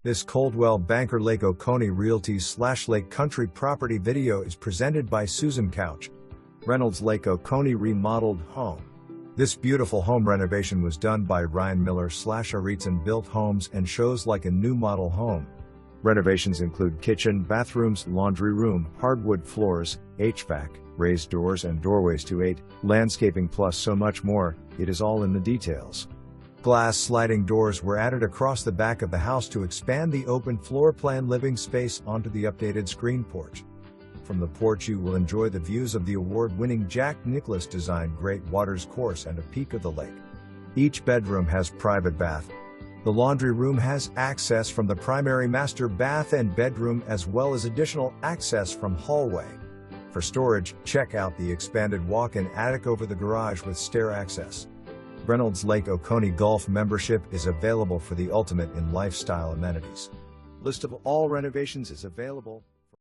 This Coldwell Banker Lake Oconee Realty / Lake Country property video is presented by SCouch. Reynolds Lake Oconee remodeled home. This beautiful home renovation was done by Ryan Miller / Eatonton Built Homes and shows like a new model home. Renovations include kitchen, bathrooms, laundry room, hardwood floors, HVAC, raised doors and doorways to 8, landscaping plus so much more. It is all in the details. Glass sliding doors were added across the back of the house to expand the open floor plan living space onto the updated screen porch. From the porch you will enjoy the views of the award-winning Jack Nicklaus designed Great Waters course and a peek of the lake. Each bedroom has private bath. The laundry room has access from the primary master bath and bedroom as well as additional access from hallway. For storage, check out the expanded walk-in attic over the garage with stair access. Reynolds Lake Oconee Golf membership is available for the ultimate in lifestyle amenities. List of all renovations is available.